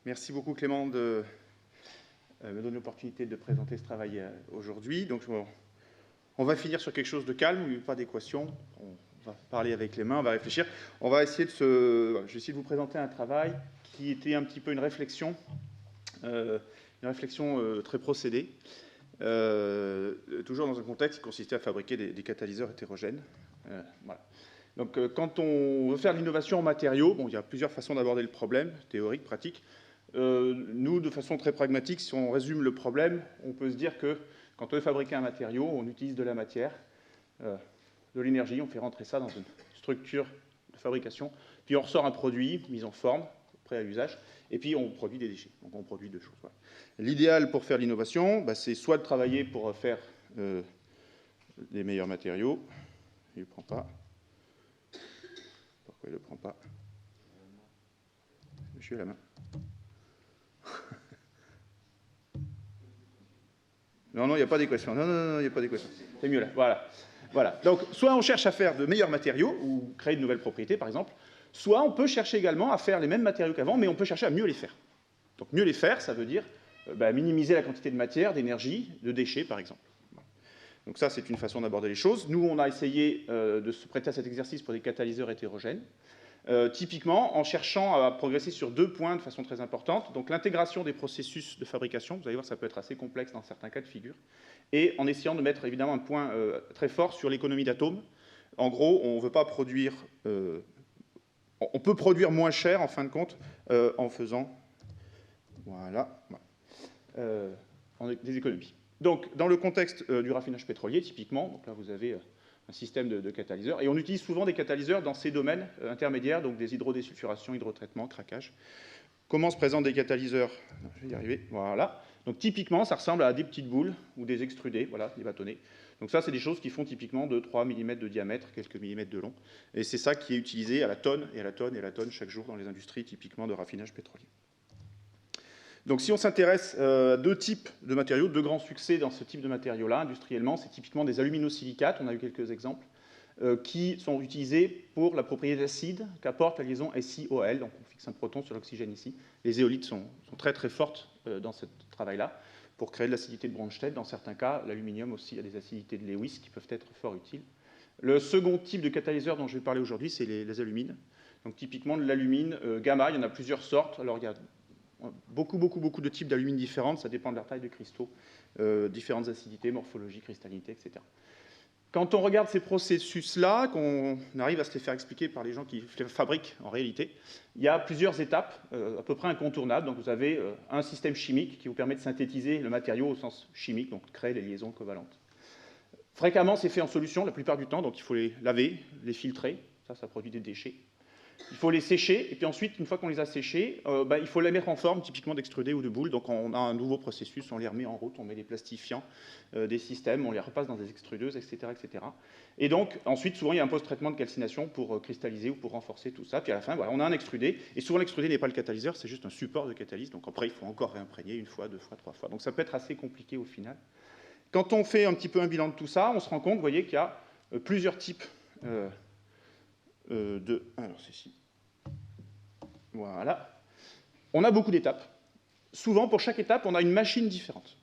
Merci beaucoup Clément de me donner l'opportunité de présenter ce travail aujourd'hui. Donc on va finir sur quelque chose de calme, où il n'y a pas d'équation. On va parler avec les mains, on va réfléchir. On va essayer de je vais essayer de vous présenter un travail qui était un petit peu une réflexion très procédée, toujours dans un contexte qui consistait à fabriquer des catalyseurs hétérogènes. Voilà. Donc, quand on veut faire de l'innovation en matériaux, bon, il y a plusieurs façons d'aborder le problème, théorique, pratique. Nous, de façon très pragmatique, si on résume le problème, on peut se dire que quand on veut fabriquer un matériau, on utilise de la matière, de l'énergie, on fait rentrer ça dans une structure de fabrication, puis on ressort un produit mis en forme, prêt à l'usage, et puis on produit des déchets. Donc on produit deux choses. Voilà. L'idéal pour faire l'innovation, c'est soit de travailler pour faire des meilleurs matériaux. Il ne le prend pas. Pourquoi il ne le prend pas? Monsieur à la main. Non, il n'y a pas d'équation. Non, il n'y a pas d'équation. C'est mieux là. Voilà. Donc, soit on cherche à faire de meilleurs matériaux, ou créer de nouvelles propriétés, par exemple, soit on peut chercher également à faire les mêmes matériaux qu'avant, mais on peut chercher à mieux les faire. Donc, mieux les faire, ça veut dire minimiser la quantité de matière, d'énergie, de déchets, par exemple. Donc ça, c'est une façon d'aborder les choses. Nous, on a essayé de se prêter à cet exercice pour des catalyseurs hétérogènes. Typiquement, en cherchant à progresser sur deux points de façon très importante. Donc l'intégration des processus de fabrication, vous allez voir, ça peut être assez complexe dans certains cas de figure. Et en essayant de mettre évidemment un point très fort sur l'économie d'atomes. En gros, on ne veut pas produire... on peut produire moins cher, en fin de compte, en faisant... des économies. Donc, dans le contexte du raffinage pétrolier, typiquement, donc là, vous avez un système de catalyseurs, et on utilise souvent des catalyseurs dans ces domaines intermédiaires, donc des hydrodésulfuration, hydrotraitement, craquage. Comment se présentent des catalyseurs? Je vais y arriver. Voilà. Donc, typiquement, ça ressemble à des petites boules ou des extrudés, voilà, des bâtonnets. Donc, ça, c'est des choses qui font typiquement de 3 mm de diamètre, quelques millimètres de long. Et c'est ça qui est utilisé à la tonne, et à la tonne, et à la tonne chaque jour dans les industries, typiquement de raffinage pétrolier. Donc si on s'intéresse à deux types de matériaux, deux grands succès dans ce type de matériaux-là, industriellement, c'est typiquement des aluminosilicates, on a eu quelques exemples, qui sont utilisés pour la propriété acide qu'apporte la liaison SiOL, donc on fixe un proton sur l'oxygène ici. Les éolites sont très très fortes dans ce travail-là, pour créer de l'acidité de Bronsted. Dans certains cas, l'aluminium aussi a des acidités de Lewis qui peuvent être fort utiles. Le second type de catalyseur dont je vais parler aujourd'hui, c'est les alumines. Donc typiquement de l'alumine gamma, il y en a plusieurs sortes. Alors il y a beaucoup de types d'alumine différentes, ça dépend de leur taille de cristaux, différentes acidités, morphologie, cristallinité, etc. Quand on regarde ces processus-là, qu'on arrive à se les faire expliquer par les gens qui les fabriquent en réalité, il y a plusieurs étapes à peu près incontournables. Donc vous avez un système chimique qui vous permet de synthétiser le matériau au sens chimique, donc de créer les liaisons covalentes. Fréquemment, c'est fait en solution la plupart du temps, donc il faut les laver, les filtrer, ça produit des déchets. Il faut les sécher, et puis ensuite, une fois qu'on les a séchés, il faut les mettre en forme, typiquement d'extrudés ou de boules. Donc on a un nouveau processus, on les remet en route, on met des plastifiants, des systèmes, on les repasse dans des extrudeuses, etc., etc. Et donc, ensuite, souvent, il y a un post-traitement de calcination pour cristalliser ou pour renforcer tout ça. Puis à la fin, voilà, on a un extrudé, et souvent l'extrudé n'est pas le catalyseur, c'est juste un support de catalyse. Donc après, il faut encore réimprégner une fois, deux fois, trois fois. Donc ça peut être assez compliqué au final. Quand on fait un petit peu un bilan de tout ça, on se rend compte, vous voyez, qu'il y a plusieurs types alors c'est ici. Voilà. On a beaucoup d'étapes. Souvent, pour chaque étape, on a une machine différente.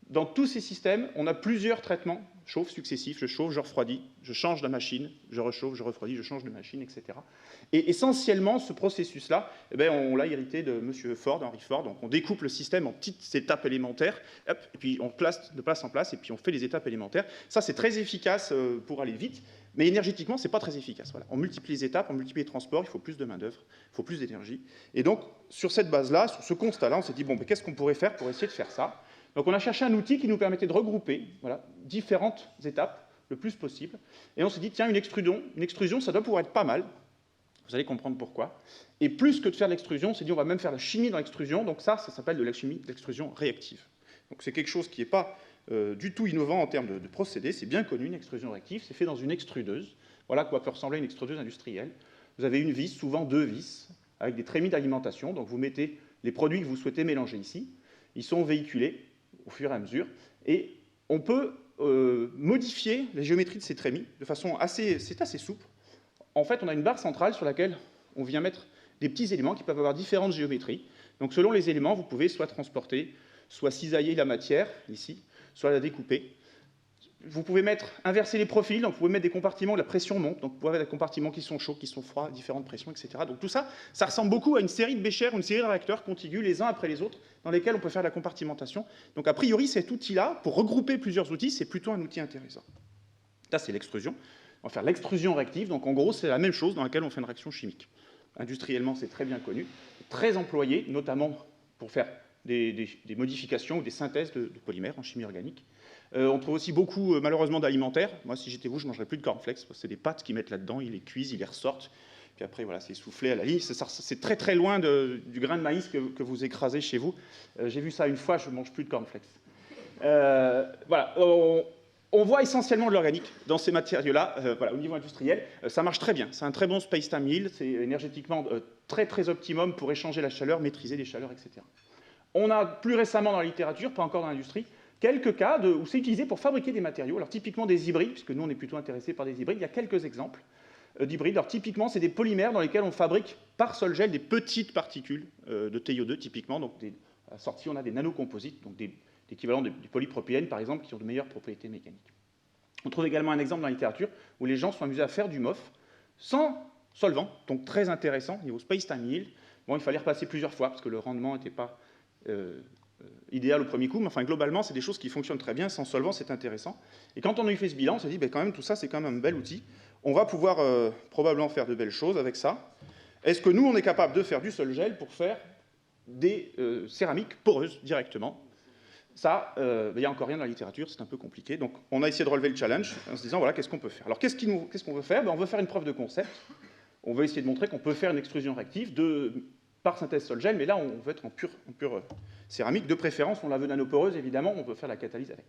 Dans tous ces systèmes, on a plusieurs traitements, chauffe successifs, je chauffe, je refroidis, je change de machine, je réchauffe, je refroidis, je change de machine, etc. Et essentiellement, ce processus-là, on l'a hérité de M. Ford, Henry Ford. Donc on découpe le système en petites étapes élémentaires, hop, et puis on place de place en place, et puis on fait les étapes élémentaires. Ça, c'est très efficace pour aller vite, mais énergétiquement, c'est pas très efficace. Voilà. On multiplie les étapes, on multiplie les transports, il faut plus de main-d'œuvre, il faut plus d'énergie. Et donc, sur cette base-là, sur ce constat-là, on s'est dit, bon, qu'est-ce qu'on pourrait faire pour essayer de faire ça? Donc on a cherché un outil qui nous permettait de regrouper différentes étapes le plus possible. Et on s'est dit, tiens, une extrusion, ça doit pouvoir être pas mal. Vous allez comprendre pourquoi. Et plus que de faire de l'extrusion, on s'est dit, on va même faire la chimie dans l'extrusion. Donc ça s'appelle de la chimie d'extrusion réactive. Donc c'est quelque chose qui n'est pas du tout innovant en termes de procédé. C'est bien connu, une extrusion réactive. C'est fait dans une extrudeuse. Voilà à quoi peut ressembler une extrudeuse industrielle. Vous avez une vis, souvent deux vis, avec des trémies d'alimentation. Donc vous mettez les produits que vous souhaitez mélanger ici. Ils sont véhiculés au fur et à mesure, et on peut modifier les géométries de ces trémies de façon assez souple. En fait, on a une barre centrale sur laquelle on vient mettre des petits éléments qui peuvent avoir différentes géométries. Donc selon les éléments, vous pouvez soit transporter, soit cisailler la matière, ici, soit la découper. Vous pouvez inverser les profils, donc vous pouvez mettre des compartiments où la pression monte, donc vous pouvez avoir des compartiments qui sont chauds, qui sont froids, différentes pressions, etc. Donc tout ça, ça ressemble beaucoup à une série de béchers, une série de réacteurs contigus les uns après les autres, dans lesquels on peut faire de la compartimentation. Donc a priori, cet outil-là, pour regrouper plusieurs outils, c'est plutôt un outil intéressant. Ça, c'est l'extrusion. On va faire l'extrusion réactive, donc en gros, c'est la même chose dans laquelle on fait une réaction chimique. Industriellement, c'est très bien connu, très employé, notamment pour faire des modifications ou des synthèses de polymères en chimie organique. On trouve aussi beaucoup, malheureusement, d'alimentaires. Moi, si j'étais vous, je ne mangerais plus de cornflakes, parce que c'est des pâtes qu'ils mettent là-dedans, ils les cuisent, ils les ressortent, puis après, voilà, c'est soufflé à la ligne. C'est très, très loin du grain de maïs que vous écrasez chez vous. J'ai vu ça une fois, je ne mange plus de cornflakes. Voilà, on voit essentiellement de l'organique dans ces matériaux-là, voilà, au niveau industriel. Ça marche très bien, c'est un très bon space-time yield, c'est énergétiquement très, très optimum pour échanger la chaleur, maîtriser les chaleurs, etc. On a plus récemment dans la littérature, pas encore dans l'industrie, quelques cas où c'est utilisé pour fabriquer des matériaux, alors typiquement des hybrides, puisque nous on est plutôt intéressés par des hybrides, il y a quelques exemples d'hybrides. Alors typiquement, c'est des polymères dans lesquels on fabrique par sol gel des petites particules de TiO2 typiquement, donc à la sortie on a des nanocomposites, donc l'équivalent du polypropylène par exemple, qui ont de meilleures propriétés mécaniques. On trouve également un exemple dans la littérature où les gens sont amusés à faire du MOF sans solvant, donc très intéressant, niveau space-time yield. Bon, il fallait repasser plusieurs fois parce que le rendement n'était pas idéal au premier coup, mais enfin globalement c'est des choses qui fonctionnent très bien, sans solvant c'est intéressant. Et quand on a eu fait ce bilan, on s'est dit ben, quand même tout ça c'est quand même un bel outil, on va pouvoir probablement faire de belles choses avec ça. Est-ce que nous on est capable de faire du sol gel pour faire des céramiques poreuses directement? Ça, il n'y a encore rien dans la littérature, c'est un peu compliqué, donc on a essayé de relever le challenge en se disant voilà qu'est-ce qu'on peut faire. Alors qu'est-ce qu'on veut faire? Ben, on veut faire une preuve de concept, on veut essayer de montrer qu'on peut faire une extrusion réactive par synthèse sol-gel, mais là, on veut être en pure céramique. De préférence, on la veut nanoporeuse, évidemment, on peut faire la catalyse avec.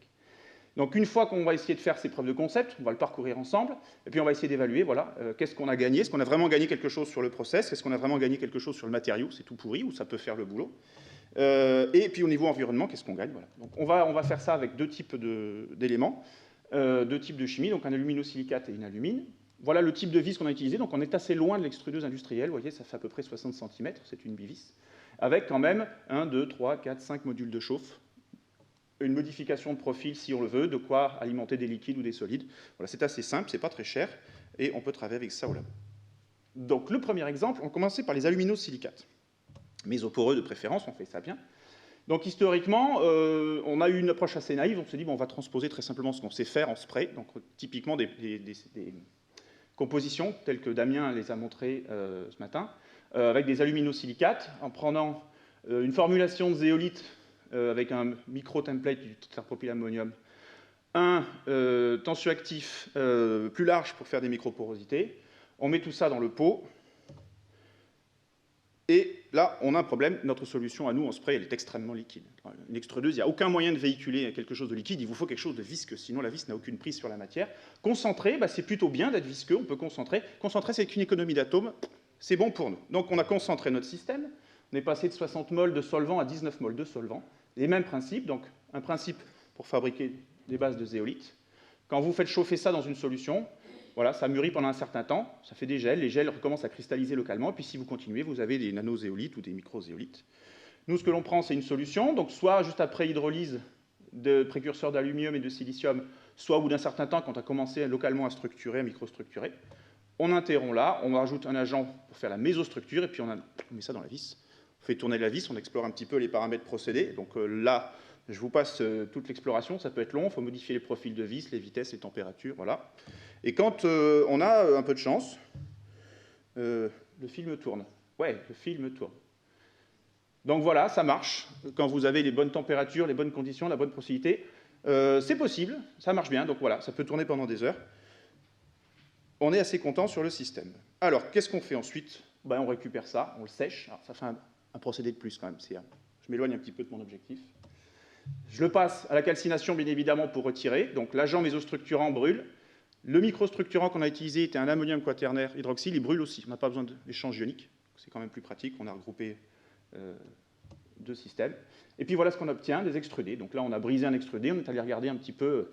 Donc, une fois qu'on va essayer de faire ces preuves de concept, on va le parcourir ensemble, et puis on va essayer d'évaluer, voilà, qu'est-ce qu'on a gagné, est-ce qu'on a vraiment gagné quelque chose sur le process, est-ce qu'on a vraiment gagné quelque chose sur le matériau, c'est tout pourri, ou ça peut faire le boulot. Et puis, au niveau environnement, qu'est-ce qu'on gagne, voilà. Donc, on va faire ça avec deux types d'éléments, deux types de chimie, donc un aluminosilicate et une alumine. Voilà le type de vis qu'on a utilisé, donc on est assez loin de l'extrudeuse industrielle, vous voyez, ça fait à peu près 60 cm, c'est une bivis, avec quand même 1, 2, 3, 4, 5 modules de chauffe, une modification de profil si on le veut, de quoi alimenter des liquides ou des solides. Voilà, c'est assez simple, c'est pas très cher, et on peut travailler avec ça au labo. Donc le premier exemple, on commençait par les aluminosilicates. Mésoporeux de préférence, on fait ça bien. Donc historiquement, on a eu une approche assez naïve, on s'est dit, bon, on va transposer très simplement ce qu'on sait faire en spray, donc typiquement des compositions, telles que Damien les a montrées ce matin, avec des aluminosilicates, en prenant une formulation de zéolite avec un micro-template du terpropylammonium, un tensioactif plus large pour faire des microporosités. On met tout ça dans le pot, et là, on a un problème. Notre solution à nous, en spray, elle est extrêmement liquide. Une extrudeuse, il n'y a aucun moyen de véhiculer quelque chose de liquide. Il vous faut quelque chose de visqueux, sinon la vis n'a aucune prise sur la matière. Concentré, bah, c'est plutôt bien d'être visqueux, on peut concentrer. Concentrer, c'est qu'une économie d'atomes, c'est bon pour nous. Donc on a concentré notre système. On est passé de 60 moles de solvant à 19 moles de solvant. Les mêmes principes, donc un principe pour fabriquer des bases de zéolite. Quand vous faites chauffer ça dans une solution, voilà, ça mûrit pendant un certain temps, ça fait des gels, les gels recommencent à cristalliser localement, et puis si vous continuez, vous avez des nanozéolites ou des microzéolites. Nous, ce que l'on prend, c'est une solution, donc soit juste après hydrolyse de précurseurs d'aluminium et de silicium, soit au bout d'un certain temps, quand on a commencé localement à structurer, à microstructurer. On interrompt là, on rajoute un agent pour faire la mésostructure, et puis on met ça dans la vis. On fait tourner la vis, on explore un petit peu les paramètres procédés. Donc là, je vous passe toute l'exploration, ça peut être long, il faut modifier les profils de vis, les vitesses, les températures, voilà. Et quand on a un peu de chance, le film tourne. Ouais, le film tourne. Donc voilà, ça marche. Quand vous avez les bonnes températures, les bonnes conditions, la bonne possibilité, c'est possible, ça marche bien. Donc voilà, ça peut tourner pendant des heures. On est assez content sur le système. Alors, qu'est-ce qu'on fait ensuite? Ben, on récupère ça, on le sèche. Alors, ça fait un procédé de plus quand même. Je m'éloigne un petit peu de mon objectif. Je le passe à la calcination, bien évidemment, pour retirer. Donc l'agent mésostructurant brûle. Le microstructurant qu'on a utilisé était un ammonium quaternaire hydroxyle, il brûle aussi. On n'a pas besoin d'échange ionique, c'est quand même plus pratique. On a regroupé deux systèmes. Et puis voilà ce qu'on obtient, des extrudés. Donc là, on a brisé un extrudé, on est allé regarder un petit peu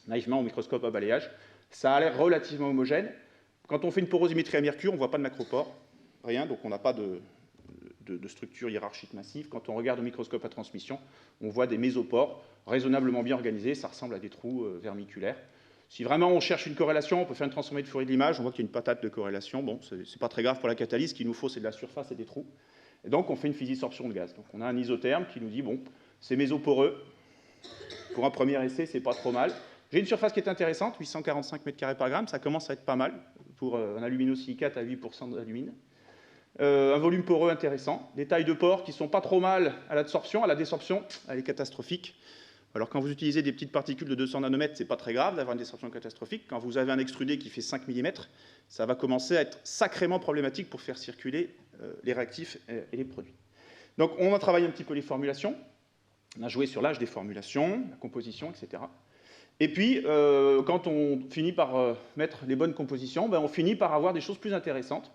naïvement au microscope à balayage. Ça a l'air relativement homogène. Quand on fait une porosimétrie à mercure, on ne voit pas de macropores, rien, donc on n'a pas de de structures hiérarchiques massives. Quand on regarde au microscope à transmission, on voit des mésopores raisonnablement bien organisés, ça ressemble à des trous vermiculaires. Si vraiment on cherche une corrélation, on peut faire une transformée de Fourier de l'image, on voit qu'il y a une patate de corrélation. Bon, c'est pas très grave pour la catalyse, ce qu'il nous faut, c'est de la surface et des trous. Et donc, on fait une physisorption de gaz. Donc, on a un isotherme qui nous dit, bon, c'est mésoporeux. Pour un premier essai, c'est pas trop mal. J'ai une surface qui est intéressante, 845 m² par gramme, ça commence à être pas mal pour un aluminosilicate à 8% d'alumine. Un volume poreux intéressant, des tailles de pores qui sont pas trop mal à l'absorption, à la désorption, elle est catastrophique. Alors quand vous utilisez des petites particules de 200 nanomètres, c'est pas très grave d'avoir une désorption catastrophique. Quand vous avez un extrudé qui fait 5 mm, ça va commencer à être sacrément problématique pour faire circuler les réactifs et les produits. Donc on a travaillé un petit peu les formulations, on a joué sur l'âge des formulations, la composition, etc. Et puis, quand on finit par mettre les bonnes compositions, ben, on finit par avoir des choses plus intéressantes.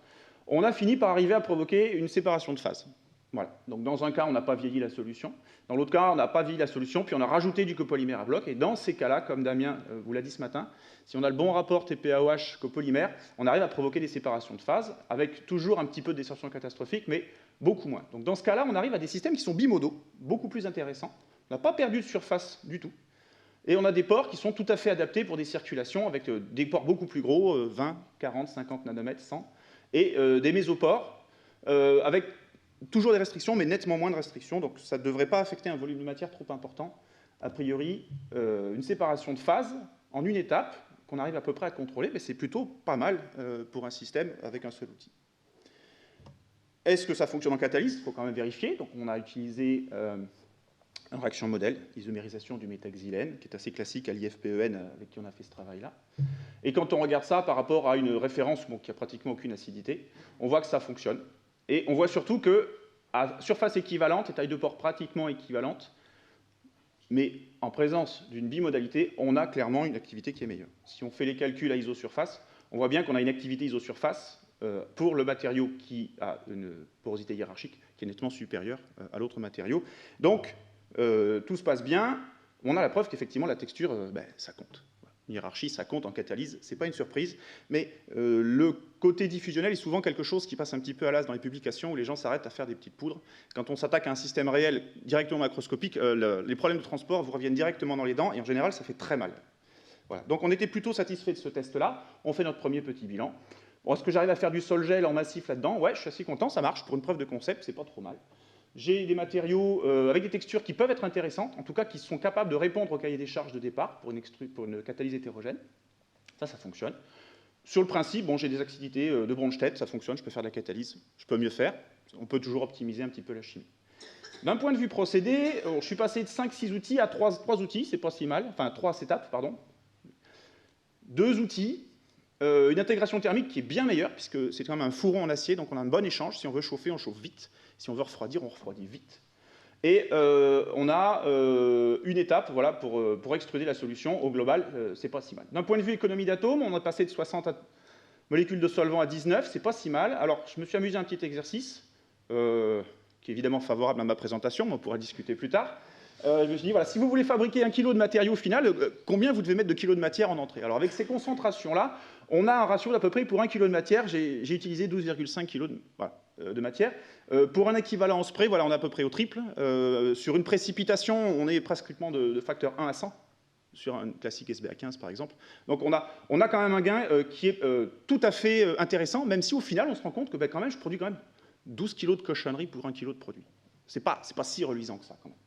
On a fini par arriver à provoquer une séparation de phase. Voilà. Donc, dans un cas, on n'a pas vieilli la solution. Dans l'autre cas, on n'a pas vieilli la solution, puis on a rajouté du copolymère à bloc. Et dans ces cas-là, comme Damien vous l'a dit ce matin, si on a le bon rapport TPAOH copolymère, on arrive à provoquer des séparations de phase, avec toujours un petit peu de désorption catastrophique, mais beaucoup moins. Donc, dans ce cas-là, on arrive à des systèmes qui sont bimodaux, beaucoup plus intéressants. On n'a pas perdu de surface du tout. Et on a des pores qui sont tout à fait adaptés pour des circulations avec des pores beaucoup plus gros, 20, 40, 50 nanomètres, 100, et des mésopores avec toujours des restrictions, mais nettement moins de restrictions. Donc ça ne devrait pas affecter un volume de matière trop important. A priori, une séparation de phase en une étape qu'on arrive à peu près à contrôler, mais c'est plutôt pas mal pour un système avec un seul outil. Est-ce que ça fonctionne en catalyse? Il faut quand même vérifier. Donc on a utilisé une réaction modèle, isomérisation du méthaxylène, qui est assez classique à l'IFPEN avec qui on a fait ce travail-là. Et quand on regarde ça par rapport à une référence qui n'a pratiquement aucune acidité, on voit que ça fonctionne. Et on voit surtout qu'à surface équivalente et taille de pore pratiquement équivalente, mais en présence d'une bimodalité, on a clairement une activité qui est meilleure. Si on fait les calculs à isosurface, on voit bien qu'on a une activité isosurface pour le matériau qui a une porosité hiérarchique qui est nettement supérieure à l'autre matériau. Donc, tout se passe bien, on a la preuve qu'effectivement la texture, ça compte. Une hiérarchie, ça compte en catalyse, c'est pas une surprise, mais le côté diffusionnel est souvent quelque chose qui passe un petit peu à l'as dans les publications où les gens s'arrêtent à faire des petites poudres. Quand on s'attaque à un système réel directement macroscopique, les problèmes de transport vous reviennent directement dans les dents et en général ça fait très mal. Voilà. Donc on était plutôt satisfait de ce test-là, on fait notre premier petit bilan. Bon, est-ce que j'arrive à faire du sol-gel en massif là-dedans? Ouais, je suis assez content, ça marche, pour une preuve de concept, c'est pas trop mal. J'ai des matériaux avec des textures qui peuvent être intéressantes, en tout cas qui sont capables de répondre au cahier des charges de départ pour une catalyse hétérogène. Ça fonctionne. Sur le principe, bon, j'ai des acidités de Bronsted, ça fonctionne, je peux faire de la catalyse, je peux mieux faire. On peut toujours optimiser un petit peu la chimie. D'un point de vue procédé, je suis passé de 5-6 outils à 3 outils, c'est pas si mal, enfin 3 étapes, pardon. 2 outils, une intégration thermique qui est bien meilleure, puisque c'est quand même un fourreau en acier, donc on a un bon échange. Si on veut chauffer, on chauffe vite. Si on veut refroidir, on refroidit vite. Et on a une étape voilà, pour extruder la solution. Au global, c'est pas si mal. D'un point de vue économie d'atomes, on a passé de 60 molécules de solvant à 19, c'est pas si mal. Alors, je me suis amusé à un petit exercice, qui est évidemment favorable à ma présentation, mais on pourra discuter plus tard. Je me suis dit, voilà, si vous voulez fabriquer 1 kg de matériau final, combien vous devez mettre de kilos de matière en entrée? Alors, avec ces concentrations-là, on a un ratio d'à peu près pour 1 kg de matière, j'ai utilisé 12,5 kg de matière. Pour un équivalent en spray, voilà, on est à peu près au triple. Sur une précipitation, on est pratiquement de facteur 1 à 100, sur un classique SBA15 par exemple. Donc on a quand même un gain qui est tout à fait intéressant, même si au final, on se rend compte que quand même, je produis quand même 12 kg de cochonnerie pour 1 kg de produit. C'est pas si reluisant que ça, quand même.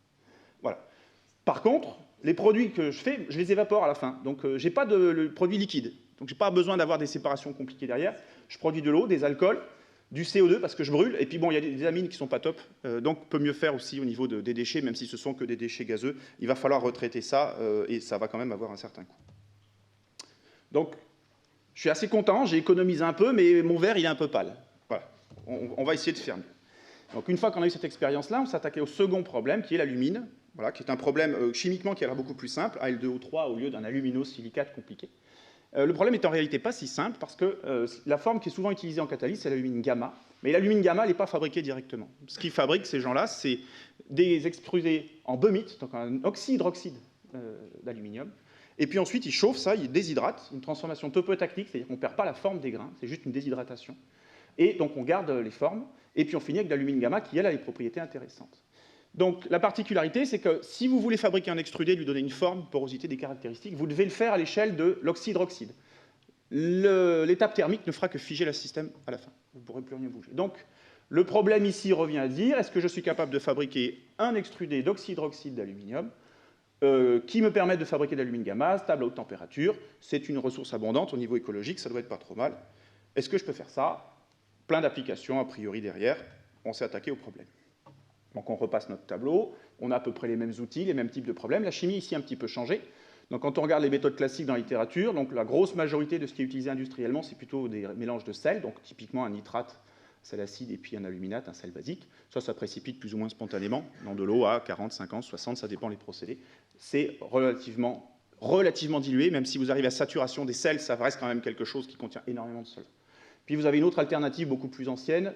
Voilà. Par contre, les produits que je fais, je les évapore à la fin. Donc, je n'ai pas de produit liquide. Donc, je n'ai pas besoin d'avoir des séparations compliquées derrière. Je produis de l'eau, des alcools, du CO2 parce que je brûle. Et puis, bon, il y a des amines qui ne sont pas top. Donc, peut mieux faire aussi au niveau des déchets, même si ce sont que des déchets gazeux. Il va falloir retraiter ça et ça va quand même avoir un certain coût. Donc, je suis assez content. J'ai économisé un peu, mais mon verre, il est un peu pâle. Voilà. On va essayer de faire mieux. Donc, une fois qu'on a eu cette expérience-là, on s'attaquait au second problème, qui est l'alumine. Voilà, qui est un problème chimiquement qui a l'air beaucoup plus simple, Al2O3 au lieu d'un aluminosilicate compliqué. Le problème est en réalité pas si simple parce que la forme qui est souvent utilisée en catalyse, c'est l'alumine gamma. Mais l'alumine gamma, elle n'est pas fabriquée directement. Ce qu'ils fabriquent, ces gens-là, c'est des extrudés en bemite, donc un oxyhydroxyde d'aluminium. Et puis ensuite, ils chauffent ça, ils déshydratent, une transformation topotactique, c'est-à-dire qu'on ne perd pas la forme des grains, c'est juste une déshydratation. et donc on garde les formes, et puis on finit avec de l'alumine gamma qui, elle, a des propriétés intéressantes. Donc la particularité, c'est que si vous voulez fabriquer un extrudé, lui donner une forme, porosité, des caractéristiques, vous devez le faire à l'échelle de l'oxyde-oxyde. L'étape thermique ne fera que figer le système à la fin. Vous ne pourrez plus rien bouger. Donc le problème ici revient à dire, est-ce que je suis capable de fabriquer un extrudé d'oxyde-oxyde d'aluminium qui me permette de fabriquer de l'alumine gamma, stable à haute température. C'est une ressource abondante au niveau écologique, ça doit être pas trop mal. Est-ce que je peux faire ça? Plein d'applications, a priori, derrière. On s'est attaqué au problème. Donc on repasse notre tableau, on a à peu près les mêmes outils, les mêmes types de problèmes. La chimie ici a un petit peu changé. Donc quand on regarde les méthodes classiques dans la littérature, donc la grosse majorité de ce qui est utilisé industriellement, c'est plutôt des mélanges de sels, donc typiquement un nitrate, sel acide et puis un aluminate, un sel basique. Ça précipite plus ou moins spontanément dans de l'eau à 40, 50, 60, ça dépend des procédés. C'est relativement dilué, même si vous arrivez à saturation des sels, ça reste quand même quelque chose qui contient énormément de solvant. Puis vous avez une autre alternative beaucoup plus ancienne,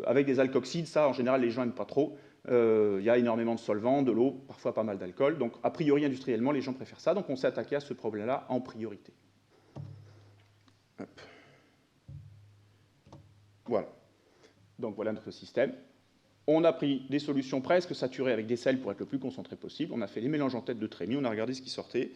avec des alkoxides. Ça, en général, les gens n'aiment pas trop. Il y a énormément de solvants, de l'eau, parfois pas mal d'alcool. Donc, a priori, industriellement, les gens préfèrent ça. Donc, on s'est attaqué à ce problème-là en priorité. Hop. Voilà. Donc, voilà notre système. On a pris des solutions presque saturées avec des sels pour être le plus concentré possible. On a fait les mélanges en tête de trémie. On a regardé ce qui sortait.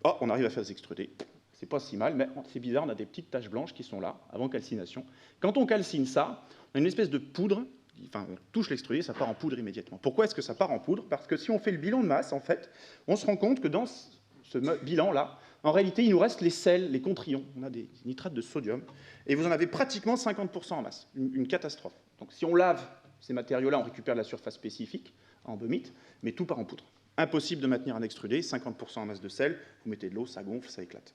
Oh, on arrive à faire des extrudés. C'est pas si mal, mais c'est bizarre, on a des petites taches blanches qui sont là, avant calcination. Quand on calcine ça, on a une espèce de poudre, enfin, on touche l'extrudé, ça part en poudre immédiatement. Pourquoi est-ce que ça part en poudre? Parce que si on fait le bilan de masse, en fait, on se rend compte que dans ce bilan-là, en réalité, il nous reste les sels, les contrions. On a des nitrates de sodium, et vous en avez pratiquement 50% en masse. Une catastrophe. Donc si on lave ces matériaux-là, on récupère de la surface spécifique, en bauxite, mais tout part en poudre. Impossible de maintenir un extrudé, 50% en masse de sel, vous mettez de l'eau, ça gonfle, ça éclate.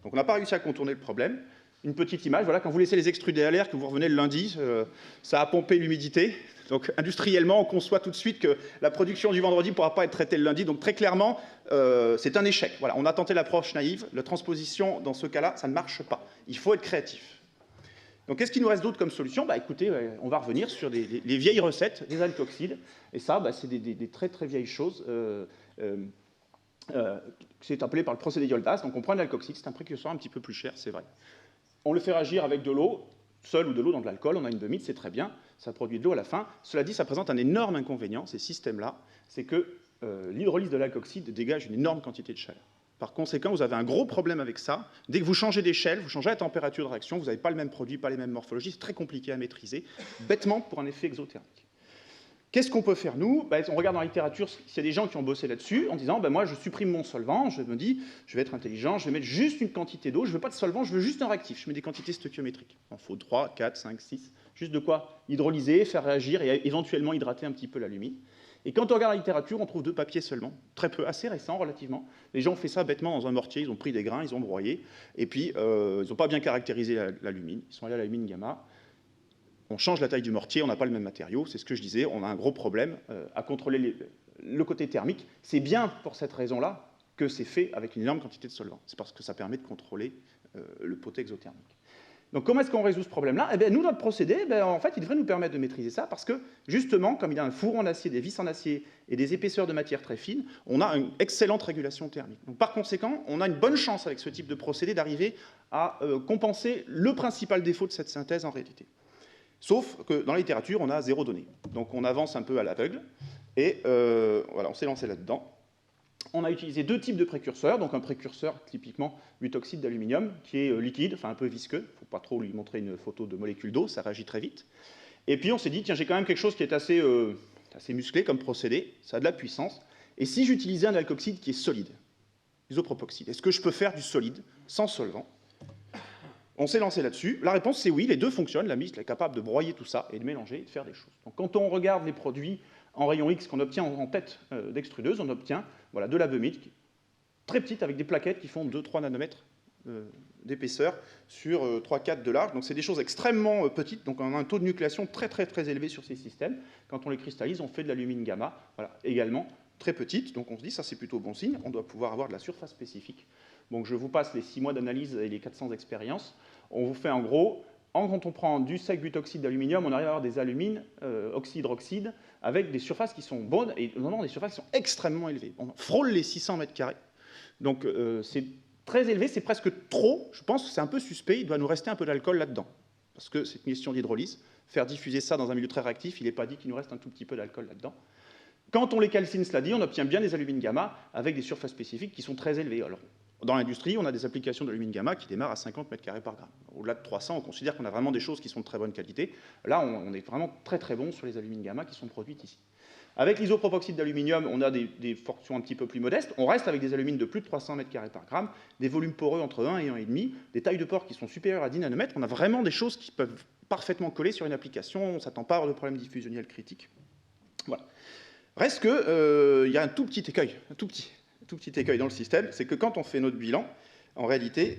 Donc on n'a pas réussi à contourner le problème. Une petite image, voilà, quand vous laissez les extrudés à l'air, que vous revenez le lundi, ça a pompé l'humidité. Donc industriellement, on conçoit tout de suite que la production du vendredi ne pourra pas être traitée le lundi. Donc très clairement, c'est un échec. Voilà, on a tenté l'approche naïve. La transposition, dans ce cas-là, ça ne marche pas. Il faut être créatif. Donc qu'est-ce qu'il nous reste d'autre comme solution? Écoutez, on va revenir sur les vieilles recettes des alkoxides. Et ça, c'est des très très vieilles choses. C'est appelé par le procédé Yoldas. Donc on prend de l'alkoxide, c'est un précurseur un petit peu plus cher, c'est vrai. On le fait réagir avec de l'eau, seul ou de l'eau dans de l'alcool, on a une bemite, c'est très bien, ça produit de l'eau à la fin. Cela dit, ça présente un énorme inconvénient, ces systèmes-là, c'est que l'hydrolyse de l'alkoxide dégage une énorme quantité de chaleur. Par conséquent, vous avez un gros problème avec ça. Dès que vous changez d'échelle, vous changez la température de réaction, vous n'avez pas le même produit, pas les mêmes morphologies, c'est très compliqué à maîtriser, bêtement pour un effet exothermique. Qu'est-ce qu'on peut faire, nous? On regarde dans la littérature s'il y a des gens qui ont bossé là-dessus en disant moi, je supprime mon solvant, je me dis, je vais être intelligent, je vais mettre juste une quantité d'eau, je ne veux pas de solvant, je veux juste un réactif. Je mets des quantités stoichiométriques. Il en faut 3, 4, 5, 6. Juste de quoi hydrolyser, faire réagir et éventuellement hydrater un petit peu l'alumine. Et quand on regarde la littérature, on trouve 2 papiers seulement, très peu, assez récents relativement. Les gens ont fait ça bêtement dans un mortier, ils ont pris des grains, ils ont broyé, et puis ils n'ont pas bien caractérisé l'alumine. Ils sont allés à l'alumine gamma. On change la taille du mortier, on n'a pas le même matériau, c'est ce que je disais, on a un gros problème à contrôler le côté thermique. C'est bien pour cette raison-là que c'est fait avec une énorme quantité de solvant. C'est parce que ça permet de contrôler le potentiel exothermique. Donc comment est-ce qu'on résout ce problème-là? Nous, notre procédé, en fait, il devrait nous permettre de maîtriser ça parce que, justement, comme il a un four en acier, des vis en acier et des épaisseurs de matière très fines, on a une excellente régulation thermique. Donc, par conséquent, on a une bonne chance avec ce type de procédé d'arriver à compenser le principal défaut de cette synthèse en réalité. Sauf que dans la littérature, on a 0 données. Donc on avance un peu à l'aveugle, et voilà, on s'est lancé là-dedans. On a utilisé 2 types de précurseurs, donc un précurseur typiquement butoxyde d'aluminium, qui est liquide, enfin un peu visqueux, il ne faut pas trop lui montrer une photo de molécules d'eau, ça réagit très vite. Et puis on s'est dit, tiens, j'ai quand même quelque chose qui est assez musclé comme procédé, ça a de la puissance, et si j'utilisais un alkoxyde qui est solide, isopropoxyde, est-ce que je peux faire du solide, sans solvant? On s'est lancé là-dessus. La réponse, c'est oui, les 2 fonctionnent. La MIST est capable de broyer tout ça et de mélanger et de faire des choses. Donc, quand on regarde les produits en rayon X qu'on obtient en tête d'extrudeuse, on obtient voilà, de la bemite très petite avec des plaquettes qui font 2-3 nanomètres d'épaisseur sur 3-4 de large. Donc, c'est des choses extrêmement petites. Donc, on a un taux de nucléation très, très, très élevé sur ces systèmes. Quand on les cristallise, on fait de l'alumine gamma, voilà, également très petite. Donc, on se dit, ça, c'est plutôt bon signe. On doit pouvoir avoir de la surface spécifique. Donc je vous passe les 6 mois d'analyse et les 400 expériences. On vous fait en gros, quand on prend du sec butoxyde d'aluminium, on arrive à avoir des alumines oxyde-oxyde avec des surfaces qui sont bonnes et normalement des surfaces qui sont extrêmement élevées. On frôle les 600 mètres carrés. Donc c'est très élevé, c'est presque trop. Je pense que c'est un peu suspect, il doit nous rester un peu d'alcool là-dedans. parce que c'est une question d'hydrolyse. Faire diffuser ça dans un milieu très réactif, il n'est pas dit qu'il nous reste un tout petit peu d'alcool là-dedans. Quand on les calcine, cela dit, on obtient bien des alumines gamma avec des surfaces spécifiques qui sont très élevées. Alors, dans l'industrie, on a des applications d'alumine gamma qui démarrent à 50 m² par gramme. Au-delà de 300, on considère qu'on a vraiment des choses qui sont de très bonne qualité. Là, on est vraiment très très bon sur les alumines gamma qui sont produites ici. Avec l'isopropoxyde d'aluminium, on a des fonctions un petit peu plus modestes. On reste avec des alumines de plus de 300 m² par gramme, des volumes poreux entre 1 et 1,5, des tailles de pores qui sont supérieures à 10 nanomètres. On a vraiment des choses qui peuvent parfaitement coller sur une application. On ne s'attend pas à avoir de problèmes diffusionnels critiques. Voilà. Reste qu'il y a un tout petit écueil, un tout petit écueil dans le système, c'est que quand on fait notre bilan, en réalité,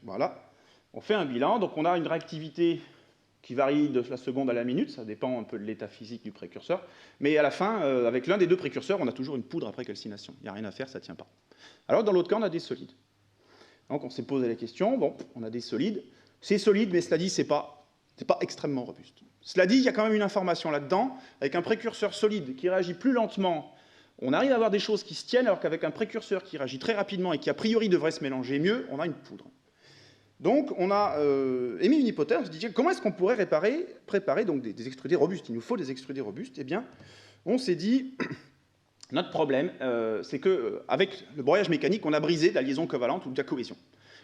voilà, on fait un bilan, donc on a une réactivité qui varie de la seconde à la minute, ça dépend un peu de l'état physique du précurseur, mais à la fin, avec l'un des deux précurseurs, on a toujours une poudre après calcination. Il n'y a rien à faire, ça ne tient pas. Alors dans l'autre cas, on a des solides. Donc on s'est posé la question, bon, on a des solides, c'est solide, mais cela dit, c'est pas extrêmement robuste. Cela dit, il y a quand même une information là-dedans, avec un précurseur solide qui réagit plus lentement, on arrive à avoir des choses qui se tiennent, alors qu'avec un précurseur qui réagit très rapidement et qui a priori devrait se mélanger mieux, on a une poudre. Donc on a émis une hypothèse, on se dit comment est-ce qu'on pourrait préparer donc des extrudés robustes? Il nous faut des extrudés robustes. Eh bien, on s'est dit, notre problème, c'est qu'avec le broyage mécanique, on a brisé la liaison covalente ou de la cohésion.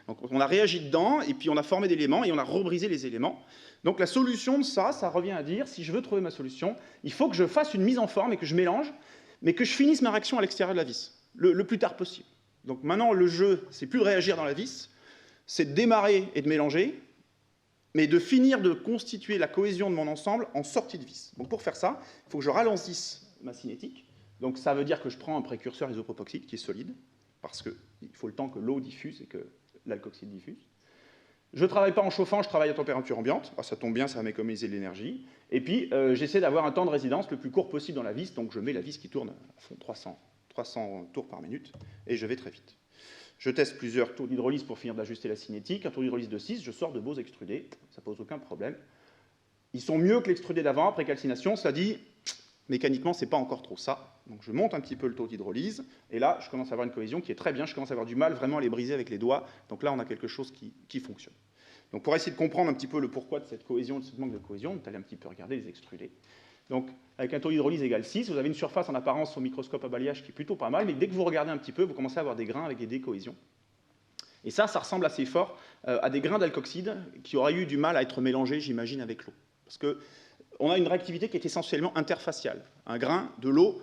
Donc on a réagi dedans, et puis on a formé des éléments, et on a rebrisé les éléments. Donc la solution de ça revient à dire, si je veux trouver ma solution, il faut que je fasse une mise en forme et que je mélange, mais que je finisse ma réaction à l'extérieur de la vis, le plus tard possible. Donc maintenant, le jeu, c'est plus de réagir dans la vis, c'est de démarrer et de mélanger, mais de finir de constituer la cohésion de mon ensemble en sortie de vis. Donc pour faire ça, il faut que je ralentisse ma cinétique. Donc ça veut dire que je prends un précurseur isopropoxyde qui est solide, parce qu'il faut le temps que l'eau diffuse et que l'alkoxyde diffuse. Je ne travaille pas en chauffant, je travaille à température ambiante. Ah, ça tombe bien, ça va m'économiser de l'énergie. Et puis, j'essaie d'avoir un temps de résidence le plus court possible dans la vis. Donc, je mets la vis qui tourne à fond 300 tours par minute, et je vais très vite. Je teste plusieurs tours d'hydrolyse pour finir d'ajuster la cinétique. Un tour d'hydrolyse de 6, je sors de beaux extrudés. Ça ne pose aucun problème. Ils sont mieux que l'extrudé d'avant, après calcination. Cela dit, mécaniquement, ce n'est pas encore trop ça. Donc, je monte un petit peu le taux d'hydrolyse. Et là, je commence à avoir une cohésion qui est très bien. Je commence à avoir du mal vraiment à les briser avec les doigts. Donc là, on a quelque chose qui fonctionne. Donc pour essayer de comprendre un petit peu le pourquoi de cette cohésion, de ce manque de cohésion, on est allé un petit peu regarder les extrudés. Donc avec un taux d'hydrolyse égal 6, vous avez une surface en apparence au microscope à balayage qui est plutôt pas mal, mais dès que vous regardez un petit peu, vous commencez à avoir des grains avec des décohésions. Et ça ressemble assez fort à des grains d'alkoxyde qui auraient eu du mal à être mélangés, j'imagine, avec l'eau. Parce qu'on a une réactivité qui est essentiellement interfaciale. Un grain, de l'eau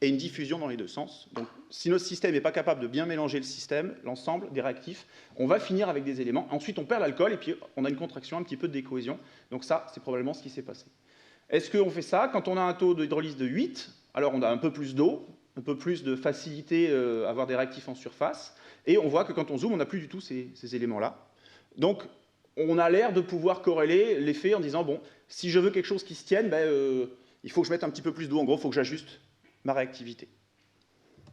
et une diffusion dans les deux sens. Donc, si notre système n'est pas capable de bien mélanger le système, l'ensemble des réactifs, on va finir avec des éléments. Ensuite, on perd l'alcool et puis on a une contraction, un petit peu de décohésion. Donc ça, c'est probablement ce qui s'est passé. Est-ce qu'on fait ça? Quand on a un taux d'hydrolyse de 8, alors on a un peu plus d'eau, un peu plus de facilité à avoir des réactifs en surface, et on voit que quand on zoome, on n'a plus du tout ces éléments-là. Donc, on a l'air de pouvoir corréler l'effet en disant, bon, si je veux quelque chose qui se tienne, il faut que je mette un petit peu plus d'eau. En gros, il faut que j'ajuste ma réactivité.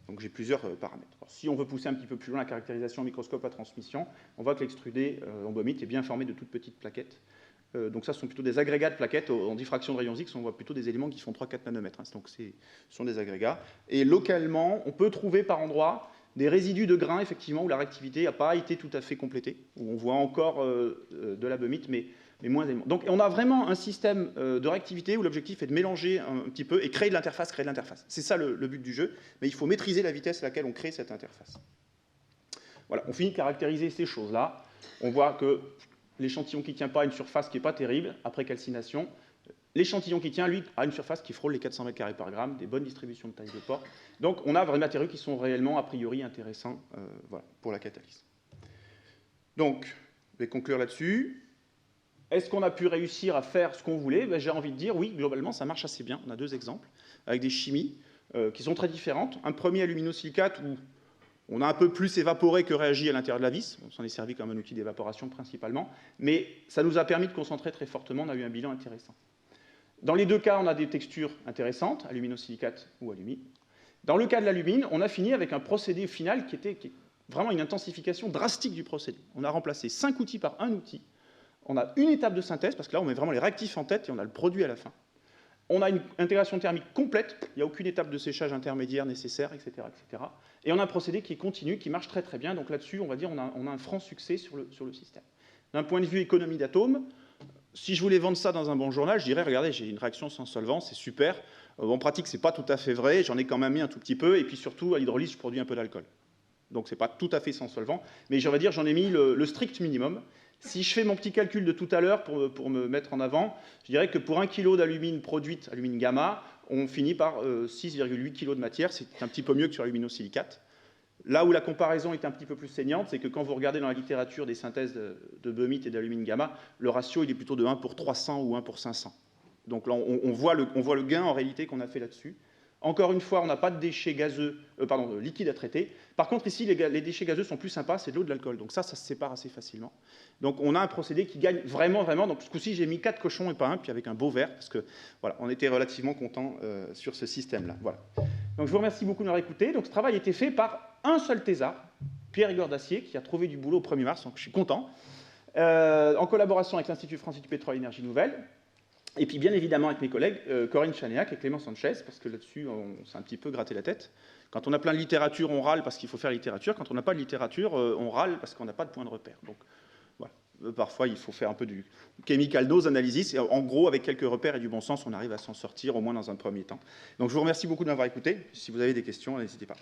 Donc j'ai plusieurs paramètres. Alors, si on veut pousser un petit peu plus loin la caractérisation au microscope à transmission, on voit que l'extrudé en bombite est bien formé de toutes petites plaquettes. Donc ça, ce sont plutôt des agrégats de plaquettes en diffraction de rayons X. On voit plutôt des éléments qui font 3-4 nanomètres. Donc ce sont des agrégats. Et localement, on peut trouver par endroits des résidus de grains, effectivement, où la réactivité n'a pas été tout à fait complétée, où on voit encore de la bomite, mais moins d'éléments. Donc on a vraiment un système de réactivité où l'objectif est de mélanger un petit peu et créer de l'interface, C'est ça le but du jeu, mais il faut maîtriser la vitesse à laquelle on crée cette interface. Voilà, on finit de caractériser ces choses-là. On voit que l'échantillon qui ne tient pas a une surface qui n'est pas terrible après calcination. L'échantillon qui tient, lui, a une surface qui frôle les 400 m² par gramme, des bonnes distributions de taille de pores. Donc on a des matériaux qui sont réellement, a priori, intéressants voilà, pour la catalyse. Donc, je vais conclure là-dessus. Est-ce qu'on a pu réussir à faire ce qu'on voulait? J'ai envie de dire oui, globalement, ça marche assez bien. On a deux exemples avec des chimies qui sont très différentes. Un premier aluminosilicate où on a un peu plus évaporé que réagi à l'intérieur de la vis. On s'en est servi comme un outil d'évaporation principalement, mais ça nous a permis de concentrer très fortement. On a eu un bilan intéressant. Dans les deux cas, on a des textures intéressantes, aluminosilicate ou alumine. Dans le cas de l'alumine, on a fini avec un procédé final qui est vraiment une intensification drastique du procédé. On a remplacé 5 outils par un outil. On a une étape de synthèse, parce que là, on met vraiment les réactifs en tête et on a le produit à la fin. On a une intégration thermique complète, il n'y a aucune étape de séchage intermédiaire nécessaire, etc., etc. Et on a un procédé qui est continu, qui marche très très bien. Donc là-dessus, on va dire on a un franc succès sur le système. D'un point de vue économie d'atomes, si je voulais vendre ça dans un bon journal, je dirais, regardez, j'ai une réaction sans solvant, c'est super. En pratique, ce n'est pas tout à fait vrai, j'en ai quand même mis un tout petit peu, et puis surtout, à l'hydrolyse, je produis un peu d'alcool. Donc, ce n'est pas tout à fait sans solvant, mais je vais dire, j'en ai mis le strict minimum. Si je fais mon petit calcul de tout à l'heure pour me mettre en avant, je dirais que pour 1 kg d'alumine produite, alumine gamma, on finit par 6,8 kg de matière, c'est un petit peu mieux que sur l'aluminosilicate. Là où la comparaison est un petit peu plus saignante, c'est que quand vous regardez dans la littérature des synthèses de boehmite et d'alumine gamma, le ratio il est plutôt de 1 pour 300 ou 1 pour 500. Donc là, on voit le gain en réalité qu'on a fait là-dessus. Encore une fois, on n'a pas de déchets gazeux, liquides à traiter. Par contre, ici, les déchets gazeux sont plus sympas, c'est de l'eau, de l'alcool. Donc ça se sépare assez facilement. Donc on a un procédé qui gagne vraiment, vraiment. Donc ce coup-ci, j'ai mis 4 cochons et pas un, puis avec un beau verre, parce que voilà, on était relativement contents sur ce système-là. Voilà. Donc je vous remercie beaucoup de m'avoir écouté. Donc ce travail a été fait par un seul thésard, Pierre-Igor Dacier, qui a trouvé du boulot au 1er mars, donc je suis content, en collaboration avec l'Institut français du pétrole et énergie nouvelle. Et puis, bien évidemment, avec mes collègues, Corinne Chanéac et Clément Sanchez, parce que là-dessus, on s'est un petit peu gratté la tête. Quand on a plein de littérature, on râle parce qu'il faut faire littérature. Quand on n'a pas de littérature, on râle parce qu'on n'a pas de point de repère. Donc, voilà. Parfois, il faut faire un peu du chemical dose analysis. Et en gros, avec quelques repères et du bon sens, on arrive à s'en sortir, au moins dans un premier temps. Donc, je vous remercie beaucoup de m'avoir écouté. Si vous avez des questions, n'hésitez pas.